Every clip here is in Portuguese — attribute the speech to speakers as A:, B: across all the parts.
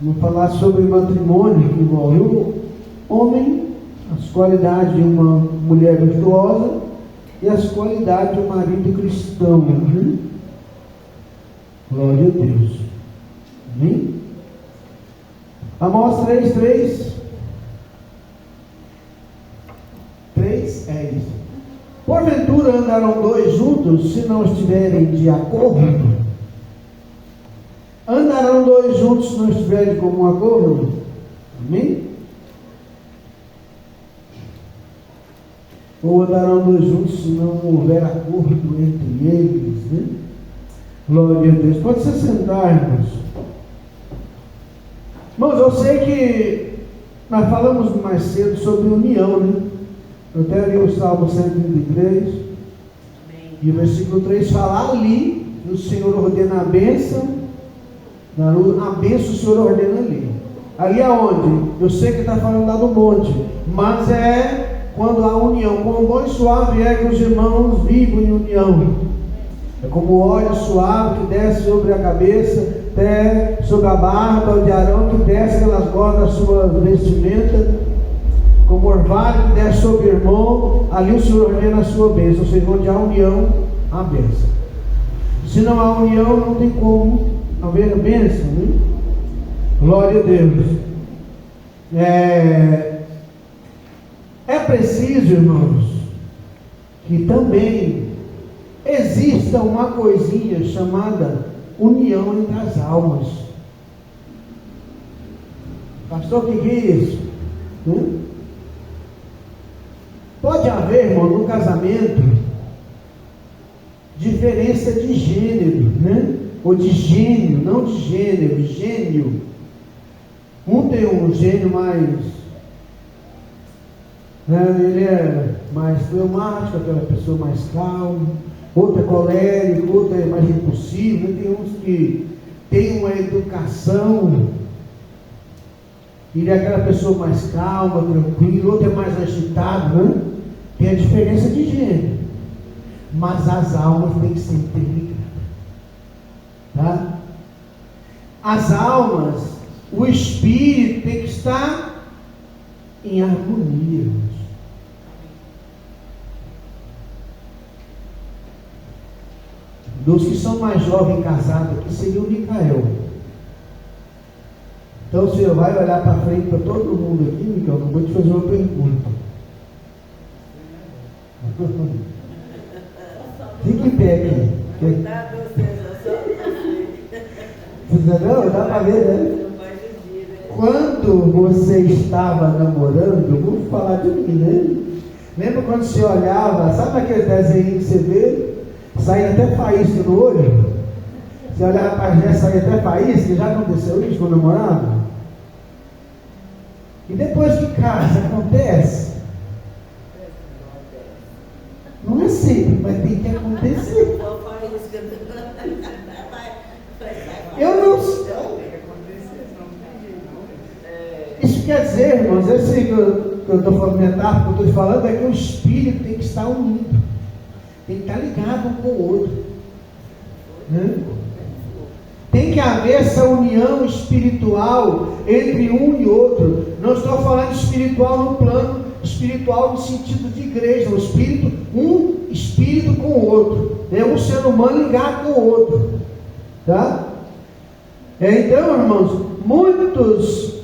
A: Vamos falar sobre matrimônio, que envolve o homem, as qualidades de uma mulher virtuosa e as qualidades de um marido cristão. Né? Glória a Deus. Amém? Amós 3:3. 3 é isso. Porventura andarão dois juntos se não estiverem de acordo? Andarão dois juntos se não estiverem de comum acordo? Amém? Ou andarão dois juntos se não houver acordo entre eles? Né? Glória a Deus. Pode se sentar, irmãos. Irmãos, eu sei que nós falamos mais cedo sobre união, né? Eu até li o Salmo 133. Amém. E o versículo 3 fala ali, o Senhor ordena a bênção. A bênção o Senhor ordena ali. Ali aonde? Eu sei que está falando lá do monte, mas é quando há união. Quão bom e suave é que os irmãos vivam em união. É como o óleo suave que desce sobre a cabeça, até sobre a barba de Arão, que desce pelas bordas da sua vestimenta, como orvalho que desce sobre o irmão. Ali o Senhor ordena a sua bênção. Ou seja, onde há união, há bênção. Se não há união, não tem como haver a bênção, né? Glória a Deus. É preciso, irmãos, que também exista uma coisinha chamada união entre as almas. Pastor, o que é isso? Pode haver, irmão, no casamento, diferença de gênero, né? Ou de gênio, não de gênero, de gênio. Um tem um gênio mais, né, ele é mais fleumático, aquela pessoa mais calma. Outro é colérico, outro é mais impulsivo. Tem uns que tem uma educação, ele é aquela pessoa mais calma, tranquila. Outro é mais agitado, né? Tem a diferença de gênero, mas as almas têm que ser interligadas. Tá? As almas, o espírito tem que estar em harmonia. Dos que são mais jovens casados aqui seria o Micael. Então o senhor vai olhar para frente para todo mundo aqui, Micael, eu vou te fazer uma pergunta. Fique em pé aqui. Não, dá para ver, né? Quando você estava namorando, eu vou falar de mim, né? Lembra quando você olhava, sabe aquele desenho que você vê? Saía até faísca no olho? Você olhava para a gente, saía até faísca. Já aconteceu isso com o namorado? E depois que casa, acontece? Não é sempre, mas tem que acontecer. Eu não sei. Isso quer dizer, irmãos, esse que eu estou falando, metáfora que eu estou falando, é que o espírito tem que estar unido, tem que estar ligado um com o outro, né? Tem que haver essa união espiritual entre um e outro. Não estou falando espiritual no plano espiritual no sentido de igreja, o espírito, um espírito com o outro, é um ser humano ligado com o outro, tá? Então, irmãos, muitos,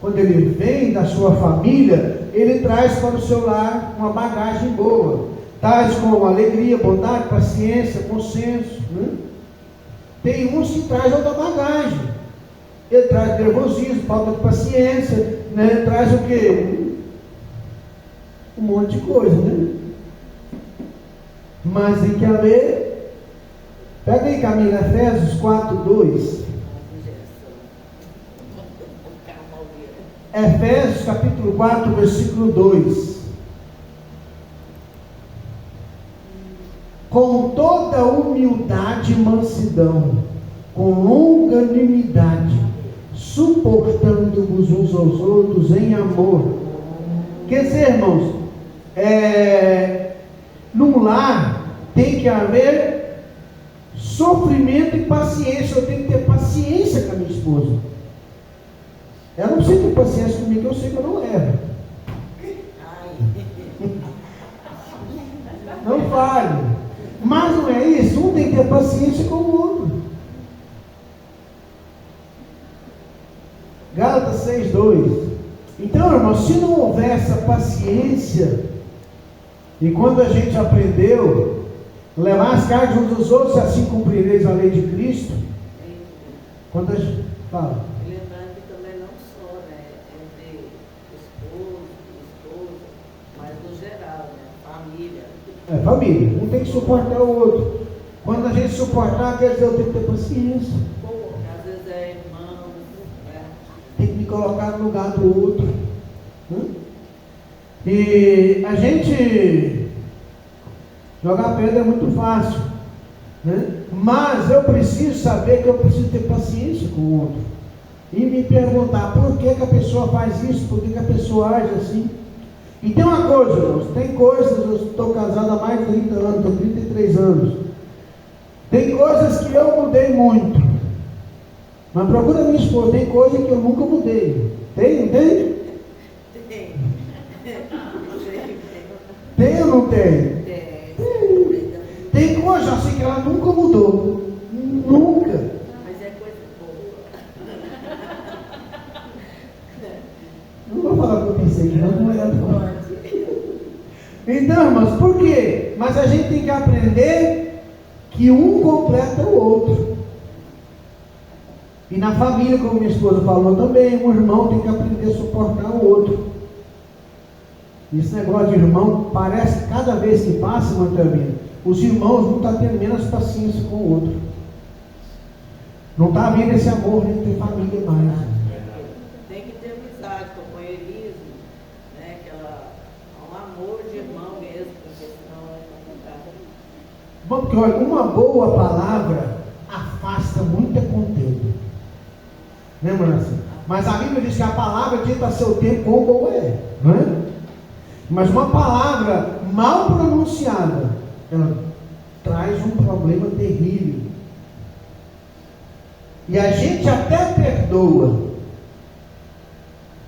A: quando ele vem da sua família, ele traz para o seu lar uma bagagem boa, tais como alegria, bondade, paciência, consenso, né? Tem uns que traz outra bagagem, ele traz nervosismo, falta de paciência, né? Traz o quê? Um monte de coisa, né? Mas tem que haver. Pega aí, Camila, Efésios 4:2. Efésios capítulo 4, versículo 2. Com toda humildade e mansidão, com longanimidade, suportando-vos uns aos outros em amor. Quer dizer, irmãos, num lar tem que haver sofrimento e paciência. Eu tenho que ter paciência paciência comigo, eu sei que eu não erro. Não fale. Mas não é isso, um tem que ter paciência com o outro. Gálatas 6:2. Então, irmão, se não houver essa paciência, e quando a gente aprendeu levar as cargas uns dos outros, assim cumprireis a lei de Cristo. Quando a gente fala.
B: Lembrando que também não só, né, entre esposo, esposa, mas no geral, né, família.
A: É família, um tem que suportar o outro. Quando a gente suportar, quer dizer, eu tenho que ter paciência.
B: Às vezes é irmão, né?
A: Tem que me colocar no lugar do outro. E a gente jogar pedra é muito fácil, né? Mas eu preciso saber que eu preciso ter paciência com o outro e me perguntar por que a pessoa faz isso, por que a pessoa age assim. E tem uma coisa, irmãos, tem coisas, eu estou casado há mais de 30 anos, estou 33 anos, tem coisas que eu mudei muito, mas procura minha esposa, tem coisa que eu nunca mudei. Tem, não tem? Tem ou não tem? Tem coisa assim que ela nunca mudou. Nunca.
B: Mas é coisa boa.
A: Não vou falar o que eu pensei, não é forte. Então, irmãos, por quê? Mas a gente tem que aprender que um completa o outro. E na família, como minha esposa falou também, um irmão tem que aprender a suportar o outro. Esse negócio de irmão, parece que cada vez que passa, Mantabina, os irmãos não estão tendo menos paciência com o outro. Não está havendo esse amor entre família mais.
B: Tem que ter amizade, companheirismo, né? Um amor de irmão mesmo, porque senão é complicado.
A: Bom, porque olha, uma boa palavra afasta muita contenda. Lembra assim? Mas a Bíblia diz que a palavra dita a seu tempo quão boa é, não é? Mas uma palavra mal pronunciada, ela traz um problema terrível. E a gente até perdoa,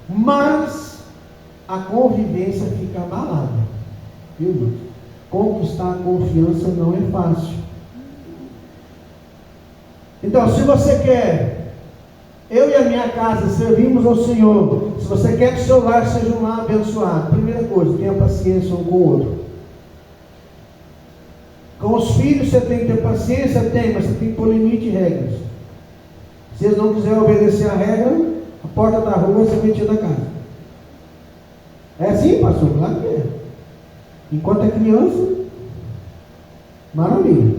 A: mas a convivência fica abalada. Viu? Conquistar a confiança não é fácil. Então, se você quer, eu e a minha casa servimos ao Senhor, se você quer que seu lar seja um lar abençoado, primeira coisa, tenha paciência um com o outro. Com os filhos você tem que ter paciência, tem, mas você tem que pôr limite e regras. Se eles não quiserem obedecer a regra, a porta da rua você metia da casa. É assim, pastor? Claro que é. Enquanto é criança, maravilha.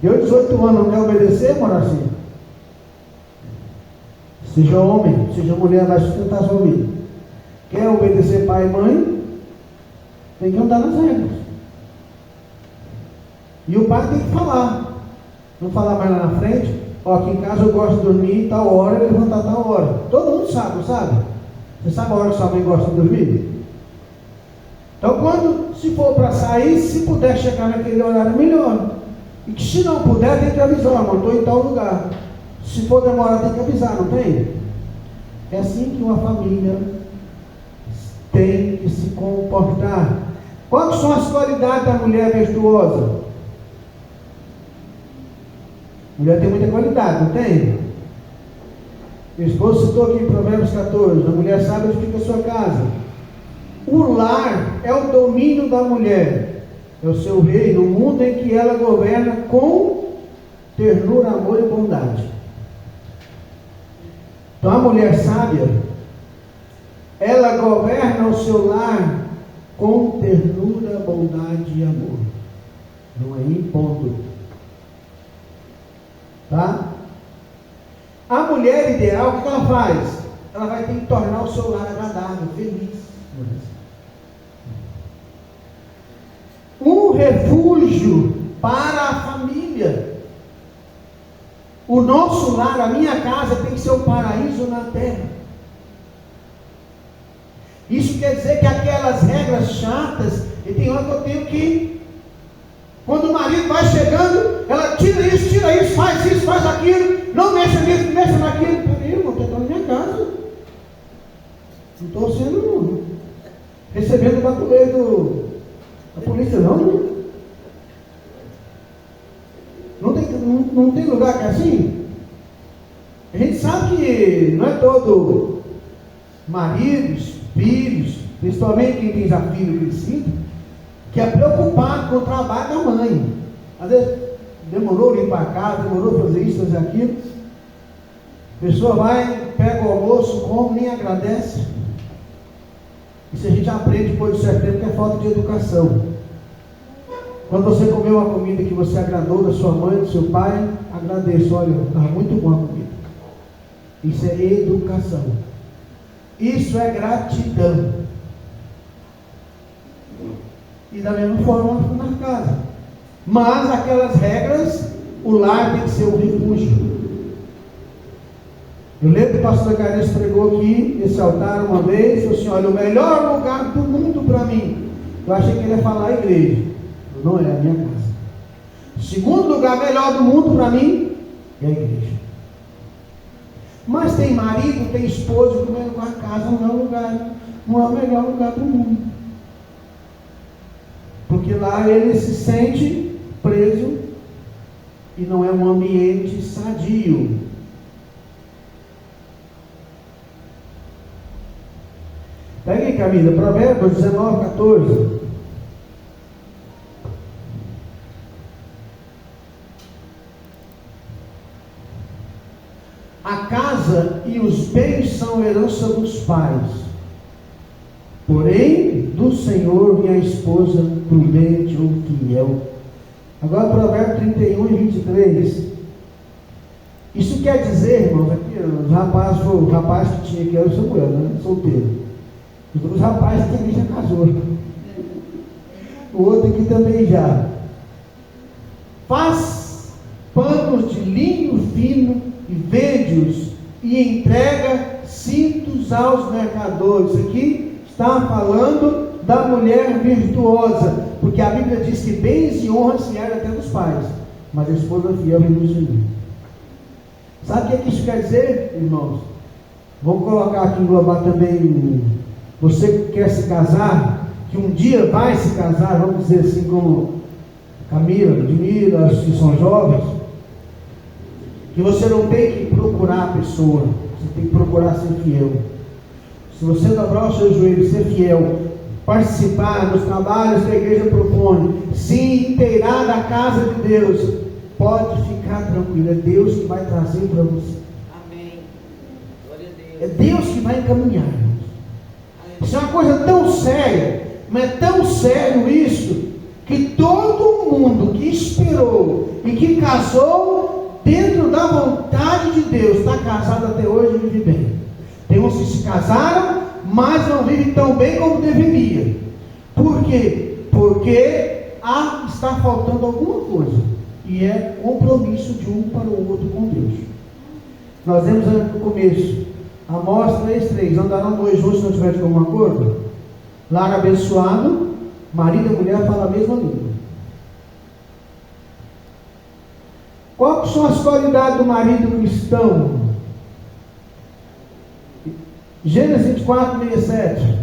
A: Deu 18 anos, não quer obedecer, Moracinho? Seja homem, seja mulher, vai sustentar sua vida. Quer obedecer pai e mãe? Tem que andar nas regras. E o pai tem que falar. Não falar mais lá na frente. Ó, aqui em casa eu gosto de dormir tal hora e levantar tal hora. Todo mundo sabe, não sabe? Você sabe a hora que sua mãe gosta de dormir? Então, quando se for para sair, se puder chegar naquele horário, melhor. E que se não puder, tem que avisar, irmão, estou em tal lugar. Se for demorar, tem que avisar, não tem? É assim que uma família tem que se comportar. Quais são as qualidades da mulher virtuosa? Mulher tem muita qualidade, não tem? Meu esposo citou aqui em Provérbios 14, a mulher sabe onde fica a sua casa. O lar é o domínio da mulher, é o seu reino, o mundo em que ela governa com ternura, amor e bondade. Então a mulher sábia, ela governa o seu lar com ternura, bondade e amor. Não é impondo. Tá? A mulher ideal, o que ela faz? Ela vai ter que tornar o seu lar agradável, feliz. Um refúgio para a família. O nosso lar, a minha casa, tem que ser um paraíso na terra. Isso quer dizer que aquelas regras chatas, e tem hora que eu tenho que, quando o marido vai chegando, ela tira isso, faz aquilo, não mexa nisso, não mexa naquilo. Peraí, irmão, eu estou na minha casa. assim. A gente sabe que não é todo maridos, filhos, principalmente quem tem já filho crescido, que é preocupado com o trabalho da mãe. Às vezes demorou limpar a casa, demorou fazer isso, fazer aquilo. A pessoa vai, pega o almoço, come, nem agradece. Isso a gente aprende depois de certo tempo que é falta de educação. Quando você comeu uma comida que você agradou da sua mãe, do seu pai, agradeça. Olha, estava muito boa a comida. Isso é educação. Isso é gratidão. E da mesma forma na casa. Mas aquelas regras, o lar tem que ser um refúgio. Eu lembro que o pastor Gares pregou aqui nesse altar uma vez, falou assim: olha, o melhor lugar do mundo para mim. Eu achei que ele ia falar a igreja. Não é a minha casa. O segundo lugar melhor do mundo para mim é a igreja. Mas tem marido, tem esposo, que a casa não é o lugar, não é o melhor lugar do mundo. Porque lá ele se sente preso e não é um ambiente sadio. Pega aí, Camila, Provérbios 19, 14. A casa e os bens são herança dos pais, porém do Senhor vem a esposa prudente ou fiel. Agora Provérbios 31 e 23. Isso quer dizer, irmãos, aqui os rapazes, o rapaz que tinha aqui era o Samuel, né? Solteiro. Os outros rapazes também já casou. O outro aqui também já. Faz panos de linho fino e vende-os e entrega cintos aos mercadores. Aqui está falando da mulher virtuosa, porque a Bíblia diz que bens e honras se herdam até dos pais, mas a esposa fiel vem do Senhor. Sabe o que isso quer dizer, irmãos? Vamos colocar aqui, englobar também você que quer se casar, que um dia vai se casar, vamos dizer assim, como Camila, Ludmila, as que são jovens, que você não tem que procurar a pessoa, você tem que procurar ser fiel. Se você dobrar os seus joelhos, ser fiel, participar dos trabalhos que a igreja propõe, se inteirar da casa de Deus, pode ficar tranquilo, é Deus que vai trazer para você.
B: Amém. Glória a Deus.
A: É Deus que vai encaminhar. Isso é uma coisa tão séria, mas é tão sério isso, que todo mundo que esperou e que casou dentro da vontade de Deus, está casado até hoje e vive bem. Tem uns que se casaram, mas não vivem tão bem como deveria. Por quê? Porque está faltando alguma coisa, e é compromisso de um para o outro com Deus. Nós vemos no começo, Amós 3:3, andarão dois juntos se não tiver de comum acordo? Lar abençoado, marido e mulher falam a mesma língua. Quais são as qualidades do marido cristão? Gênesis 24:67.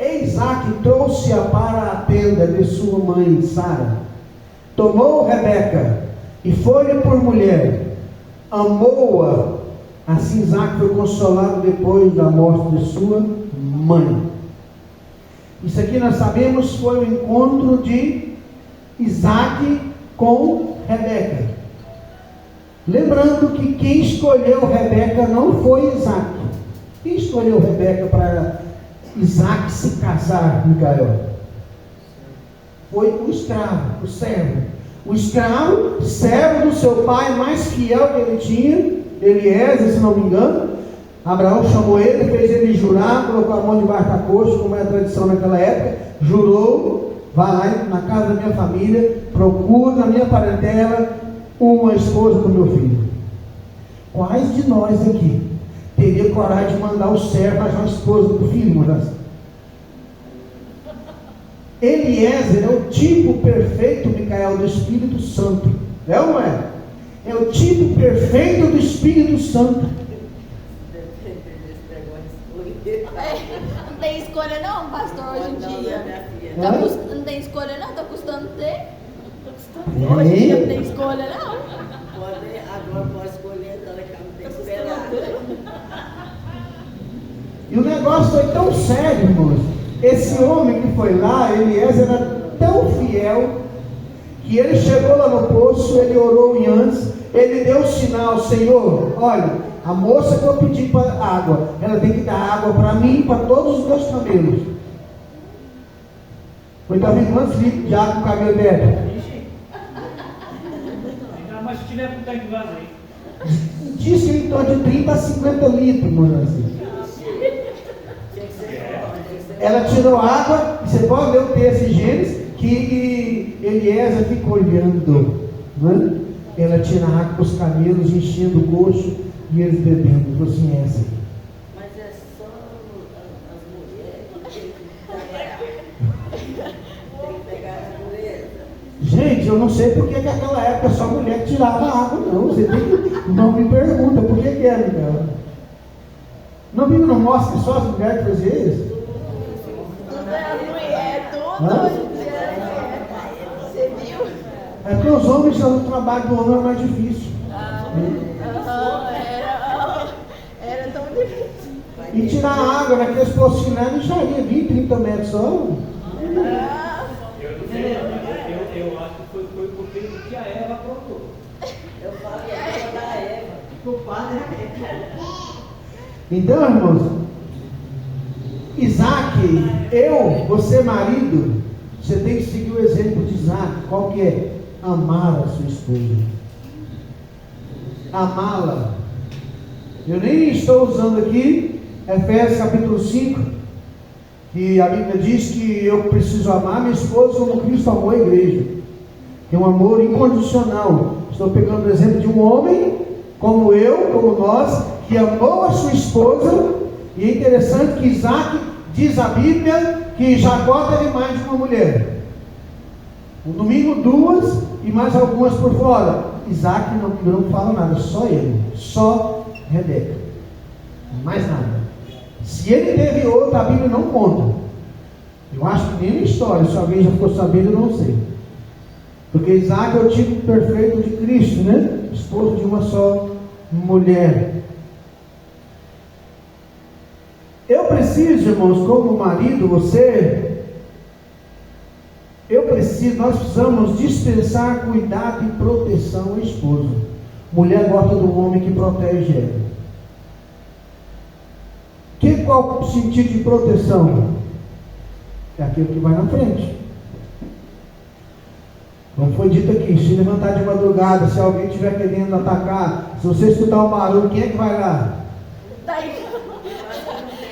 A: Isaac trouxe-a para a tenda de sua mãe Sara. Tomou Rebeca e foi-lhe por mulher. Amou-a. Assim Isaac foi consolado depois da morte de sua mãe. Isso aqui nós sabemos foi o encontro de Isaac com Rebeca. Lembrando que quem escolheu Rebeca não foi Isaac. Quem escolheu Rebeca para Isaac se casar, Micael? Foi o escravo, o servo. O escravo, servo do seu pai mais fiel que ele tinha, Eliezer, se não me engano. Abraão chamou ele, fez ele jurar, colocou a mão debaixo da coxa, como é a tradição naquela época, jurou: vai lá na casa da minha família, procura na minha parentela uma esposa do meu filho. Quais de nós aqui teria coragem de mandar o servo achar uma esposa do filho? Eliezer é o tipo perfeito, Micael, do Espírito Santo. É ou não é? É o tipo perfeito do Espírito Santo.
B: Não tem
C: escolha não, pastor, hoje em dia. Não tem escolha não? Tá custando ter? Hoje em dia não tem escolha não.
B: Agora pode escolher, então daqui a pouco tem que esperar.
A: E o negócio foi tão sério, irmãos. Esse homem que foi lá, Eliezer, era tão fiel, que ele chegou lá no poço, ele orou em antes, ele deu o sinal: Senhor, olha, a moça que eu pedi para água, ela tem que dar água para mim e para todos os meus camelos. Foi talvez quantos litros de água o camelo deve?
D: Mas se tiver com tanque de vaso aí.
A: Diz que em torno de 30 a 50 litros, mano, assim. Ela tirou água, você pode ler o texto em Gênesis, que Eliezer ficou olhando, né? Ela tira água para os camelos, enchendo o coxo e eles bebendo. Falou assim: essa.
B: Mas é só as mulheres que tem que pegar a natureza.
A: Gente, eu não sei porque que naquela época só mulher que tirava água, não. Você tem que, não me pergunta por que é, Miguel. Não, a Bíblia não mostra que só as mulheres que faziam isso?
C: Tudo é as mulheres, tudo. Você viu?
A: É porque os homens, o trabalho do homem é mais difícil.
C: Era tão difícil.
A: E tirar água naqueles poços não já ia 20, 30 metros só.
D: Eu acho que foi porque que a Eva aprontou.
B: Eu falo que é da Eva. O padre é Eva.
A: Então, irmãos, Isaac, você marido, você tem que seguir o exemplo de Isaac. Qual que é? Amar a sua esposa. Amá-la. Eu nem estou usando aqui Efésios capítulo 5, que a Bíblia diz que eu preciso amar minha esposa como Cristo amou a igreja, que é um amor incondicional. Estou pegando o exemplo de um homem como eu, como nós, que amou a sua esposa. E é interessante que Isaac, diz a Bíblia, que Jacó teve mais de uma mulher, no mínimo 2 e mais algumas por fora. Isaac não fala nada, só ele, só Rebeca, mais nada. Se ele teve outra, a Bíblia não conta. Eu acho que nem na história, se alguém já ficou sabendo, eu não sei. Porque Isaac é o tipo perfeito de Cristo, né? Esposo de uma só mulher. Eu preciso, irmãos, como marido, nós precisamos dispensar cuidado e proteção à esposa. Mulher gosta do homem que protege ela. Qual o sentido de proteção? É aquilo que vai na frente. Como foi dito aqui, se levantar de madrugada, se alguém estiver querendo atacar, se você escutar um barulho, quem é que vai lá?
C: Daí.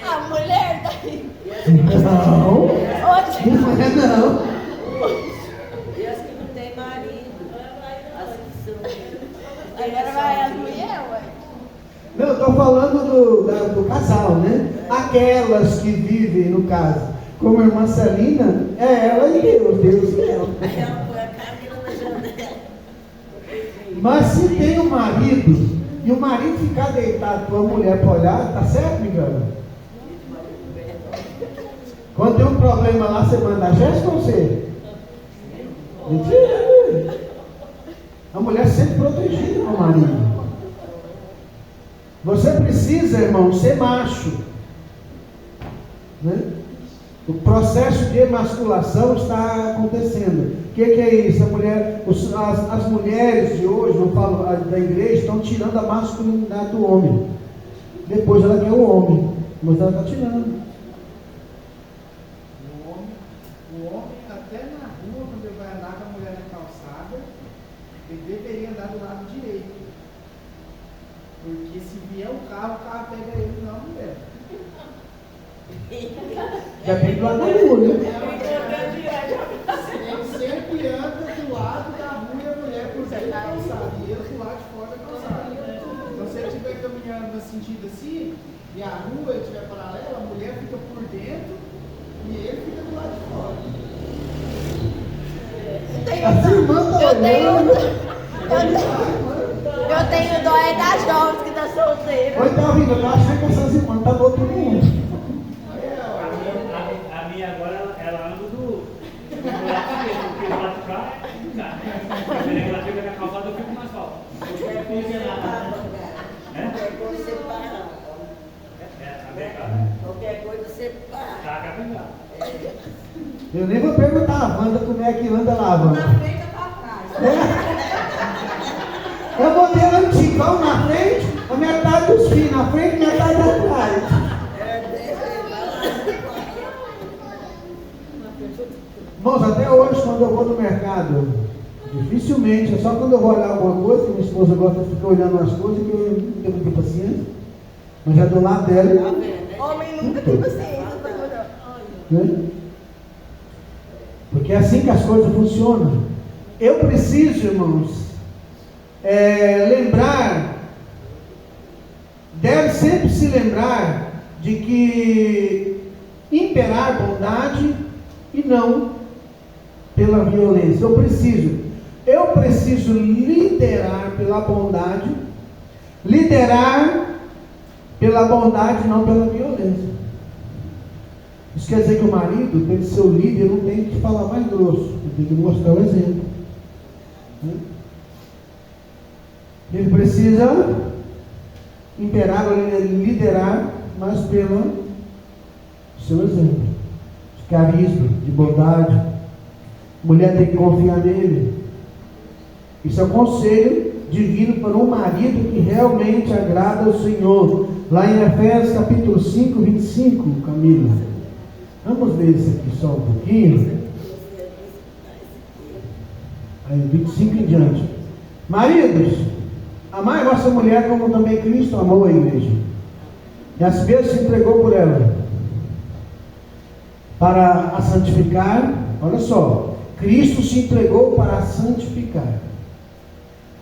C: A mulher daí.
A: Não.
C: Hoje.
A: Não.
B: E as que não tem marido. As que são.
C: Agora vai as mulheres, ué.
A: Não, eu estou falando do casal, né? Aquelas que vivem, no caso, como a irmã Celina, é ela e Deus e ela.
B: Aí ela põe a Camila na janela.
A: Mas se tem um marido, e o marido ficar deitado com a mulher para olhar, tá certo, Miguel? Quando tem um problema lá, você manda a Jéssica ou você? Mentira! A mulher sempre protegida com o marido. Você precisa, irmão, ser macho, né? O processo de emasculação está acontecendo. O que é isso? As mulheres de hoje, não falo da igreja, estão tirando a masculinidade do homem. Depois ela quer o homem, mas ela está tirando.
E: O homem, até na rua, quando ele vai andar com a mulher na calçada, ele deveria andar do lado direito. Porque se vier o carro pega ele, não a mulher.
A: Depende do lado da rua, né?
E: Ele sempre anda do lado da rua e a mulher por dentro da calçada. E ele do lado de fora da calçada. Então se ele estiver caminhando no sentido assim, e a rua estiver paralela, a mulher fica por dentro e ele fica do lado de fora.
C: Eu tenho dó é das jovens que tá solteira.
A: Oi, tá ouvindo? Eu tô achando que essas irmãs estão no outro mundo.
D: A
A: Eu nem vou perguntar a Wanda como é que anda lá, Wanda.
B: Na frente ou para trás?
A: É o modelo antigo, vamos na frente, a metade dos filhos na frente, metade atrás. Irmãos, até hoje, quando eu vou no mercado, dificilmente, é só quando eu vou olhar alguma coisa, que minha esposa gosta de ficar olhando as coisas, que eu não tenho muita paciência, mas já do lado dela.
C: Homem nunca tem paciência para olhar.
A: Né? Porque é assim que as coisas funcionam. Eu preciso, irmãos, lembrar, deve sempre se lembrar de que imperar bondade e não pela violência. Eu preciso liderar pela bondade, liderar pela bondade, não pela violência. Isso quer dizer que o marido tem que ser o líder, não tem que falar mais grosso, ele tem que mostrar o exemplo. Ele precisa imperar ou liderar, mas pelo seu exemplo, de carisma, de bondade. A mulher tem que confiar nele. Isso é um conselho divino para um marido que realmente agrada ao Senhor. Lá em Efésios capítulo 5, 25, Camila. Vamos ler isso aqui só um pouquinho. Aí, 25 em diante. Maridos, amai a vossa mulher como também Cristo amou a igreja. E às vezes se entregou por ela, para a santificar. Olha só, Cristo se entregou para a santificar,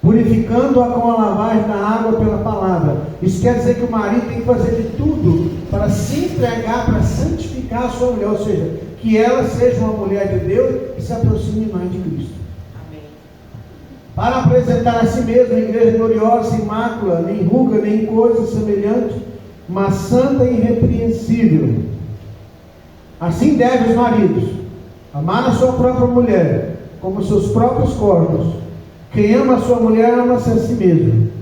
A: purificando-a com a lavagem da água pela palavra. Isso quer dizer que o marido tem que fazer de tudo para se entregar, para santificar a sua mulher, ou seja, que ela seja uma mulher de Deus e se aproxime mais de Cristo.
B: Amém.
A: Para apresentar a si mesma a igreja gloriosa, sem mácula, nem ruga, nem coisa semelhante, mas santa e irrepreensível. Assim devem os maridos amar a sua própria mulher como seus próprios corpos. Quem ama a sua mulher, ama-se a si mesmo.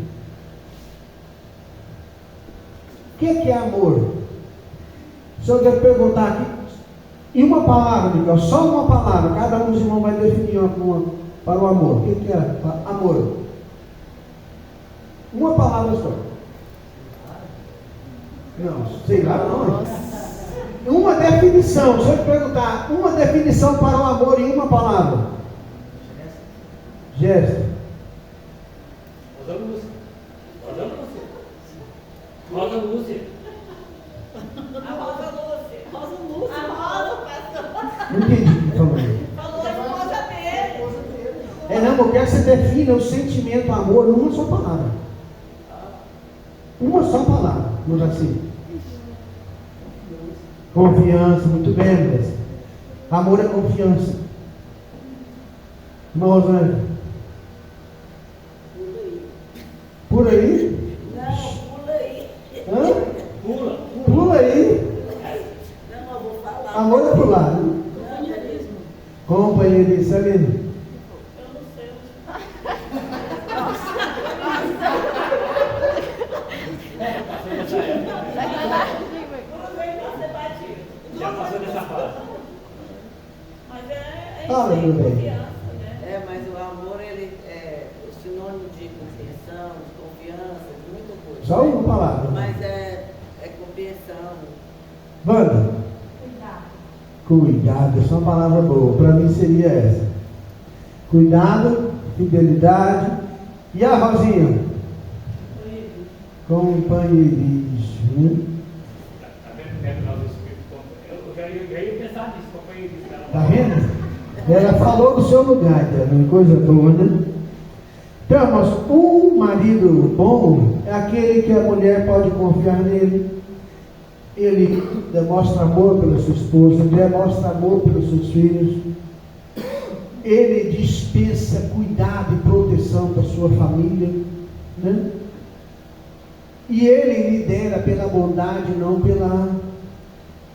A: O que é amor? Se eu quero perguntar aqui, em uma palavra, Miguel, só uma palavra, cada um dos irmãos vai definir uma para o amor. O que é amor? Uma palavra só. Não, sei lá, não. Uma definição, se eu te perguntar, uma definição para o amor em uma palavra. Gesto.
D: Rosa Lúcia. Rosa Lúcia.
B: A Rosa Lúcia. Rosa Lúcia. A Rosa, pastor.
A: Não entendi o que falou.
B: Falou a esposa dele.
A: Não, eu quero que você defina o sentimento amor numa só palavra. Uma só palavra, não assim. Confiança, muito bem, André. Amor é confiança. Irmã Rosângela. Por aí?
B: Não, pula aí.
A: Hã? Pula aí.
B: Não, eu vou falar.
A: Amor é pular, né? Companheirismo, Aline.
B: Eu não sei.
D: Já passou dessa fase.
B: Mas é
A: Fala, meu bem.
B: confiança, né? Mas o amor, ele é sinônimo de compreensão, de confiança, de muita coisa.
A: Só uma palavra.
B: Mas é compreensão.
A: Wanda. Cuidado, essa é uma palavra boa. Para mim seria essa. Cuidado, fidelidade. E a Rosinha? Companheirismo.
D: Eu ia pensar nisso, companheirismo.
A: Está vendo? Ela falou do seu lugar, uma coisa boa, né? Então, mas um marido bom é aquele que a mulher pode confiar nele. Ele demonstra amor pela sua esposa, ele demonstra amor pelos seus filhos. Ele dispensa cuidado e proteção para a sua família, né? E ele lidera pela bondade, não pela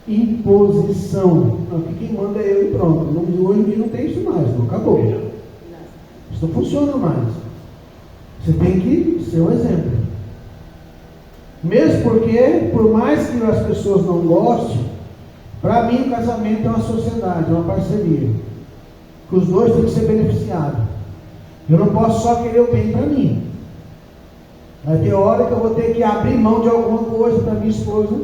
A: imposição. Não, que quem manda é eu e pronto. Hoje não tem isso mais, não acabou. Isso não funciona mais. Você tem que ser um exemplo. Mesmo porque, por mais que as pessoas não gostem, Para mim, o casamento é uma sociedade, é uma parceria. Que os dois têm que ser beneficiados. Eu não posso só querer o bem para mim. Vai ter hora que eu vou ter que abrir mão de alguma coisa para minha esposa,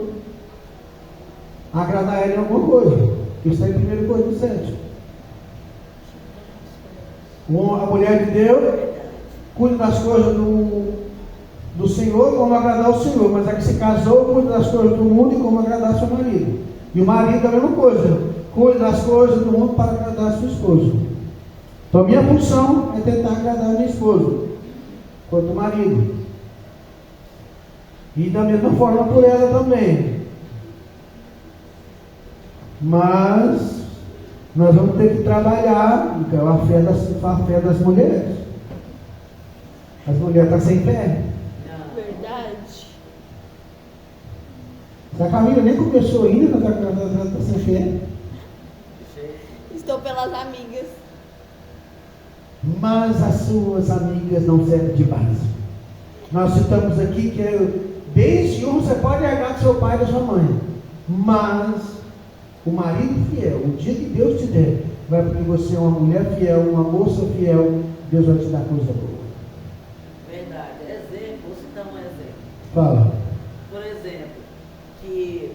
A: agradar ela em alguma coisa. Isso está em 1 Coríntios 7. A mulher de Deus cuida das coisas do Senhor como agradar o Senhor, mas a que se casou cuida das coisas do mundo e como agradar seu marido. E o marido é a mesma coisa, cuida das coisas do mundo para agradar a sua esposa. Então a minha função é tentar agradar a minha esposa, quanto o marido. E da mesma forma por ela também. Mas nós vamos ter que trabalhar, então, a fé das mulheres. As mulheres estão sem fé.
C: Verdade.
A: A família nem começou ainda, mas ela está sem fé.
C: Estou pelas amigas.
A: Mas as suas amigas não servem de base. Nós citamos aqui que desde você pode largar do seu pai e da sua mãe, mas o marido fiel, o dia que Deus te der, vai porque você é uma mulher fiel, uma moça fiel, Deus vai te dar coisa boa.
B: Verdade. Exemplo, vou citar um exemplo.
A: Fala.
B: Por exemplo, que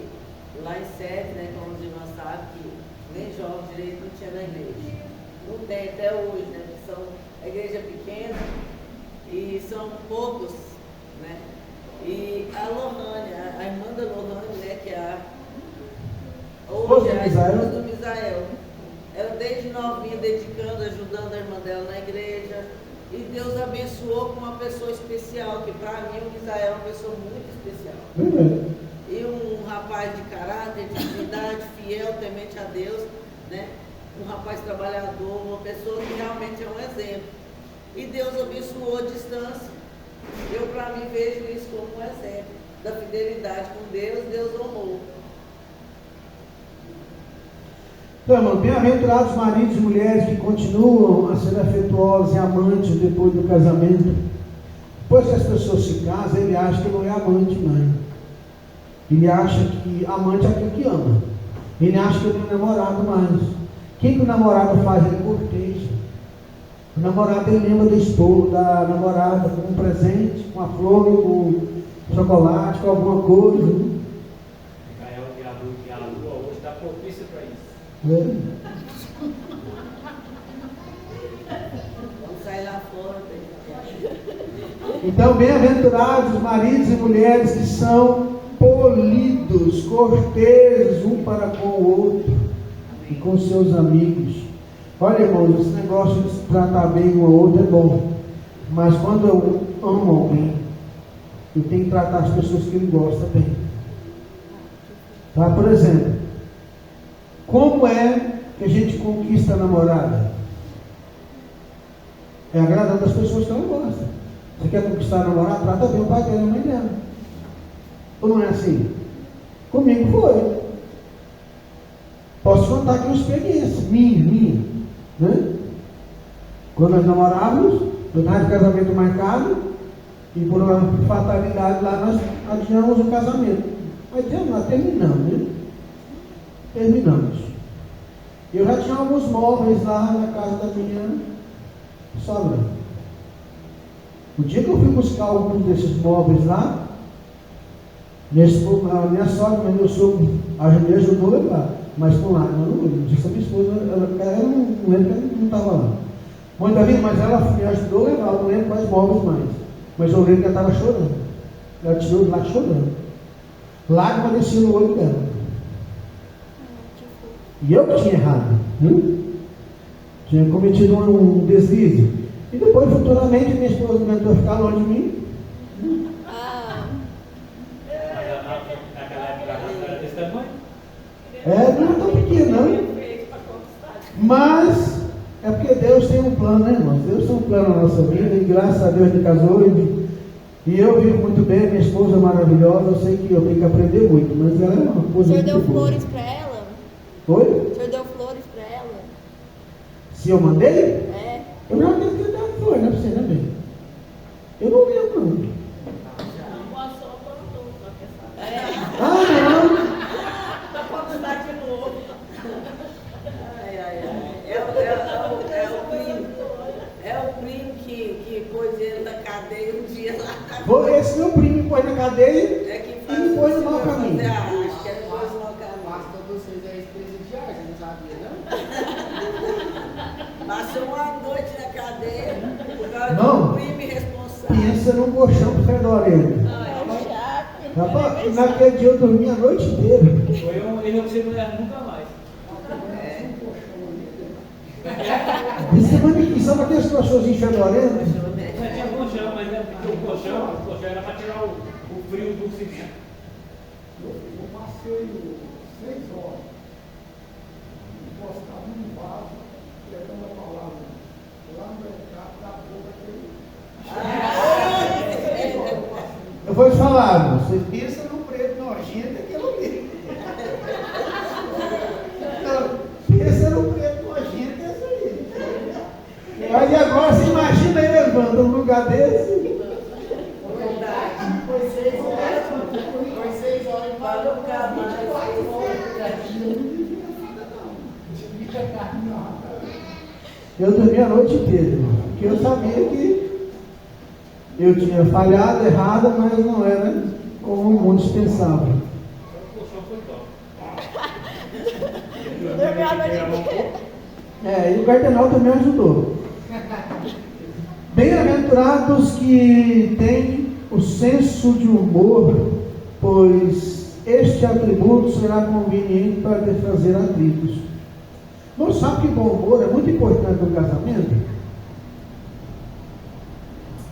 B: lá em Sete, né, como os irmãos sabem, que nem jovem direito não tinha na igreja. Não tem até hoje, né, que são a igreja pequena e são poucos, né? E a Lohane, a irmã da Lohane, né, que é hoje a esposa do Misael, ela desde novinha dedicando, ajudando a irmã dela na igreja, e Deus abençoou com uma pessoa especial, que para mim o Misael é uma pessoa muito especial. E um rapaz de caráter, de dignidade, fiel, temente a Deus, né? Um rapaz trabalhador, uma pessoa que realmente é um exemplo. E Deus abençoou a distância. Eu, para mim, vejo isso como um exemplo da fidelidade com Deus, Deus honrou.
A: Então, irmão, bem-aventurados maridos e mulheres que continuam a ser afetuosos e amantes depois do casamento. Depois que as pessoas se casam, ele acha que não é amante mais. Ele acha que amante é aquele que ama. Ele acha que não é namorado mais. Quem que o namorado faz? Ele corteja. O namorado, ele lembra do esposo, da namorada, com um presente, com a flor, com chocolate, com alguma coisa.
D: Micael, que a lua hoje está propícia para isso.
B: Vamos sair lá fora.
A: Então, bem-aventurados os maridos e mulheres que são polidos, corteses um para com o outro e com seus amigos. Olha, irmãos, esse negócio de se tratar bem um ao outro é bom, mas quando eu amo alguém, eu tenho que tratar as pessoas que ele gosta bem. Tá? Por exemplo, como é que a gente conquista a namorada? É agradando as pessoas que ela gosta. Você quer conquistar a namorada? Trata bem o pai dela e a mãe dela. Ou não é assim? Comigo foi. Posso contar aqui uma experiência minha, né? Quando nós namorávamos, eu estava de casamento marcado, e por uma fatalidade lá nós adiamos o casamento. Adiamos, nós terminamos, né? Terminamos. Eu já tinha alguns móveis lá na casa da minha sogra. O dia que eu fui buscar alguns desses móveis lá, a minha sogra, meu sogro, me ajudou a levar. Mas por lá, não disse a minha esposa, ela não lembra que não estava lá. Mãe Davi, mas ela me ajudou a levar, eu não lembro quais móveis mais. Mas eu lembro que ela estava chorando. Ela tirou de lá chorando. Lágrima descia no olho dela. E eu que tinha errado. Tinha cometido um deslize. E depois, futuramente, minha esposa tentou ficar longe de mim.
D: Naquela época era desse tamanho?
A: Não é tão pequeno, não. Mas é porque Deus tem um plano, né, irmãos? Deus tem um plano na nossa vida, e graças a Deus me casou. E eu vivo muito bem, minha esposa é maravilhosa. Eu sei que eu tenho que aprender muito, mas ela é uma coisa.
C: O senhor deu
A: boa.
C: flores para ela?
A: Oi?
C: O senhor deu flores para ela?
A: Se eu mandei?
C: É.
A: Eu já devo ter dado flores, né, pra você, né, bem? Eu não lembro, não.
B: Não.
A: Ah, não!
B: Para conquistar de novo. cadeia um dia lá.
A: Esse meu primo me pôs na cadeia
B: É que
A: e me pôs no mau caminho.
B: Acho que era depois do mau caminho.
E: Pastor, vocês é ex-presidiário, você não sabia, não?
B: Passou uma noite na cadeia por causa
A: Não.
B: do crime responsável.
A: Pensa num colchão fedorento.
C: É o chato.
A: Rapaz, naquele dia eu dormi a noite inteira.
D: Ele não precisa mulher nunca mais.
A: De semana que são aqueles colchõezinhos fedorentos.
D: Já tinha colchão, mas o colchão era para tirar o frio do cimento.
F: Eu passei 6 horas, encostado no vaso, pegando a palavra lá no mercado da boca dele.
A: Eu vou te falar, você pensa num preto nojento, aquilo ali. Pensa num preto nojento, esse aí. Aí agora você imagina ele levando um lugar desse.
E: Foi 6 horas, foi 6 horas e
B: Para nunca mais.
A: Eu dormi a noite inteira, irmão, porque eu sabia que eu tinha falhado, errado, mas não era como muitos pensavam.
D: O colchão foi top.
C: Dormiu a noite inteira.
A: E o cardenal também ajudou. Bem-aventurados que têm o senso de humor, pois este atributo será conveniente para desfazer atritos. Não sabe que bom humor é muito importante no casamento?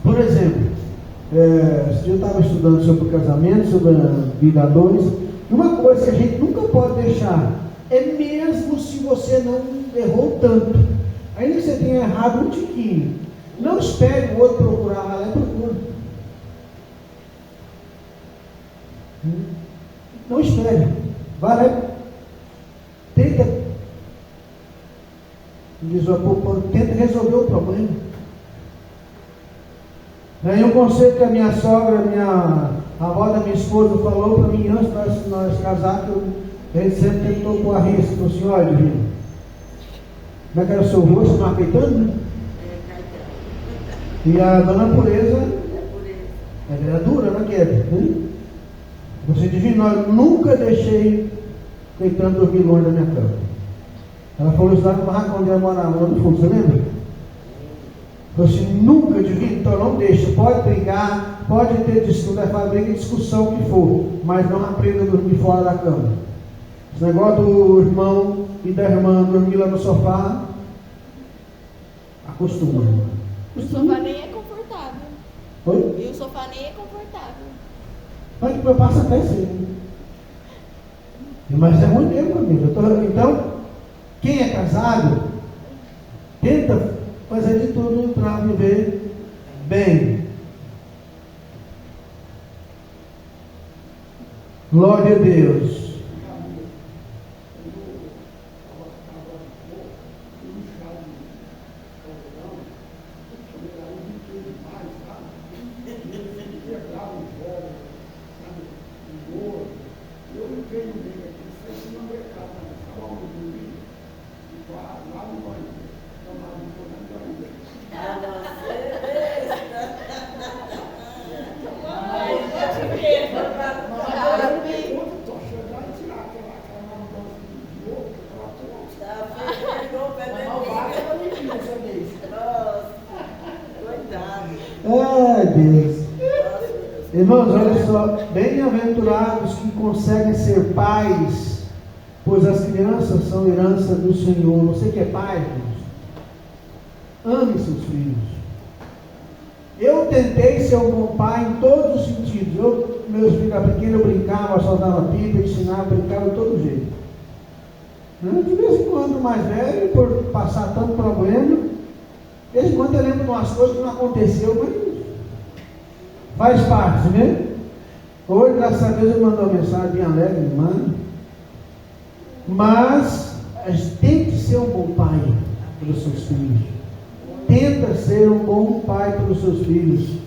A: Por exemplo, esse dia eu estava estudando sobre o casamento, sobre a vida a dois, e uma coisa que a gente nunca pode deixar é, mesmo se você não errou tanto, ainda que você tenha errado um tiquinho, não espere o outro procurar, vai lá e procura. Não espere, vai lá, tenta resolver o problema. Aí um conselho que a minha sogra, a avó da minha esposa falou para mim antes de nós casarmos, a gente sempre tentou pôr a risca, falou assim, olha, Divino, como é que era o seu rosto, não aceitando, né? E a dona Pureza é dura, não quer, né? Você, Divino, eu nunca deixei Caetano dormir longe da minha cama. Ela falou isso lá no barracão onde ela morava, lá no fundo, você lembra? Falou assim, nunca, Divino, então não deixa, pode brigar, pode ter discussão, briga e discussão que for, mas não aprenda a dormir fora da cama. Esse negócio do irmão e da irmã dormir lá no sofá, acostuma, irmão.
C: O sofá nem é confortável.
A: Oi?
C: E o sofá nem é confortável.
A: Mas depois passa até sim. Mas é ruim mesmo, amigo. Então, quem é casado, tenta fazer de tudo para viver bem. Glória a Deus. Deus. Irmãos, olha só, bem-aventurados que conseguem ser pais, pois as crianças são herança do Senhor. Você que é pai, irmãos, ame seus filhos. Eu tentei ser um bom pai em todos os sentidos. Meus filhos pequenos, eu brincava, soltava pipa, ensinava, brincava de todo jeito. De vez em quando, mais velho, por passar tanto problema, de vez em quando eu lembro de umas coisas que não aconteceu, mas faz parte, né? Hoje, graças a Deus, ele mandou uma mensagem bem alegre, mano. Mas tente ser um bom pai para os seus filhos. Tenta ser um bom pai para os seus filhos.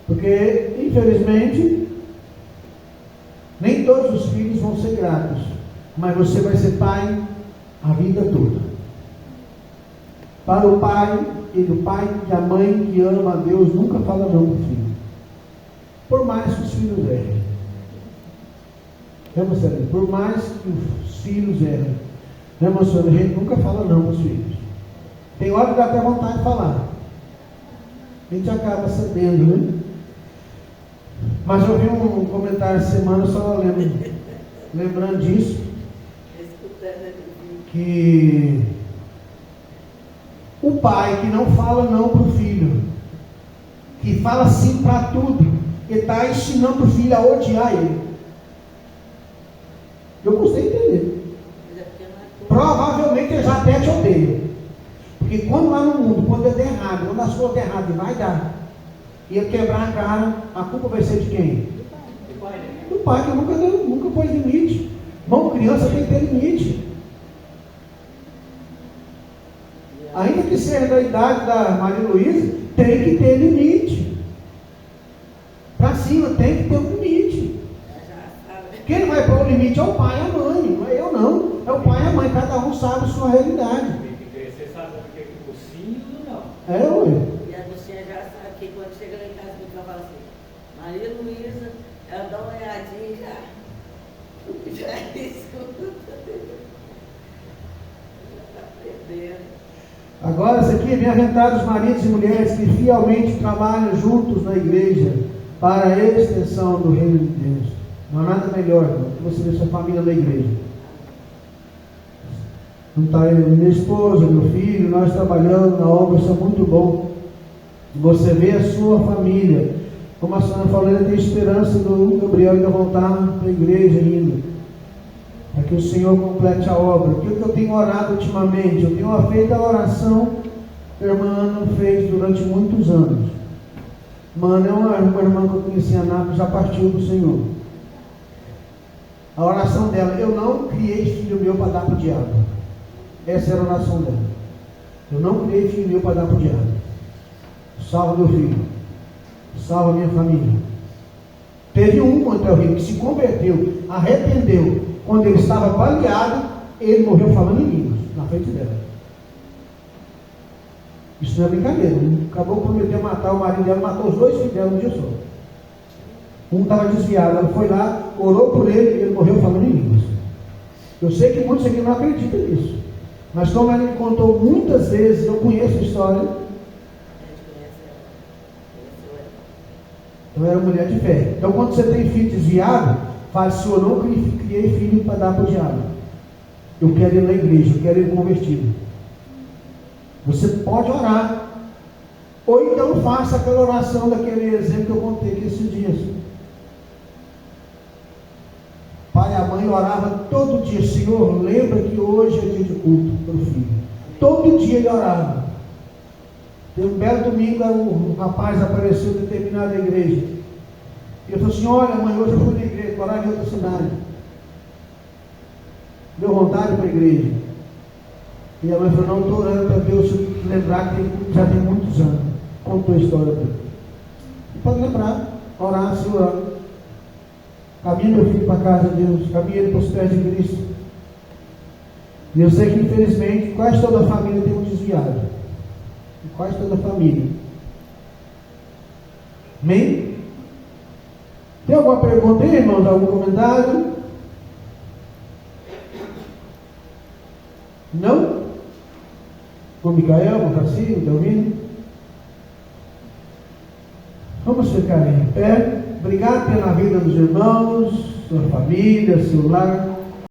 A: Porque, infelizmente, nem todos os filhos vão ser gratos. Mas você vai ser pai a vida toda. Para o pai, o pai e a mãe que ama a Deus nunca fala não para o filho. Por mais que os filhos errem. Por mais que os filhos errem. A gente nunca fala não para os filhos. Tem hora que dá até vontade de falar. A gente acaba sabendo, né? Mas eu vi um comentário essa semana, só lembrando disso, que o pai que não fala não para o filho, que fala sim para tudo, ele está ensinando o filho a odiar ele. Eu gostei de entender. Provavelmente ele já até te odeia. Porque quando lá no mundo, quando ele der errado, quando as coisas der errado, ele vai dar. E ele quebrar a cara, a culpa vai ser de quem? Do pai, que nunca pôs limite. Bom, criança tem que ter limite. Ainda que seja da idade da Maria Luísa, tem que ter limite. Para cima, tem que ter um limite. Quem vai pôr o limite é o pai e a mãe, não é eu não. É o pai e a mãe, cada um sabe a sua realidade.
D: Você sabe o que é possível ou não?
A: É, ué.
B: E a Lucinha já sabe que quando chega lá em casa, ela fala assim, Maria Luísa, ela dá uma olhadinha e já escuta. Está perdendo.
A: Agora, isso aqui, bem-aventarados maridos e mulheres que fielmente trabalham juntos na igreja para a extensão do reino de Deus. Não há nada melhor do que você ver sua família na igreja. Não está minha esposa, meu filho, nós trabalhando na obra, isso é muito bom. Você vê a sua família. Como a senhora falou, ele tem esperança do Gabriel ainda voltar para a igreja ainda. Para que o Senhor complete a obra. O que eu tenho orado ultimamente? Eu tenho feito a oração que a irmã Ana fez durante muitos anos. Mano, é uma irmã que eu conheci em Anápolis, já partiu do Senhor. A oração dela, eu não criei filho meu para dar para o diabo. Essa era a oração dela. Eu não criei filho meu para dar para o diabo. Salva meu filho. Salva minha família. Teve um contra o rio que se converteu, arrependeu. Quando ele estava baleado, ele morreu falando em línguas, na frente dela. Isso não é brincadeira. Acabou prometendo matar o marido dela, matou os dois filhos dela um dia só. Um estava desviado, ela foi lá, orou por ele e ele morreu falando em línguas. Eu sei que muitos aqui não acreditam nisso. Mas como ela me contou muitas vezes, eu conheço a história. Então era mulher de fé. Então quando você tem filho desviado, fala, Senhor, não criei filho para dar para o diabo. Eu quero ele na igreja, eu quero ele convertido. Você pode orar. Ou então faça aquela oração daquele exemplo que eu contei aqui esses dias. Pai e a mãe oravam todo dia, Senhor, lembra que hoje é dia de culto para o filho. Todo dia ele orava. Tem um belo domingo, um rapaz apareceu em determinada igreja. E eu falei assim, olha mãe, hoje eu fui na igreja, orar em outra cidade. Deu vontade para a igreja. E a mãe falou, não, estou orando para Deus lembrar que já tem muitos anos. Contou a história dele. E pode lembrar, orar, se orar. Caminha meu filho para a casa de Deus, caminha ele para os pés de Cristo. E eu sei que infelizmente quase toda a família tem um desviado. E quase toda a família. Amém? Tem alguma pergunta aí, irmãos? Algum comentário? Não? Com Micael, com Cassinho, está ouvindo? Vamos ficar em pé. Obrigado pela vida dos irmãos, sua família, seu lar.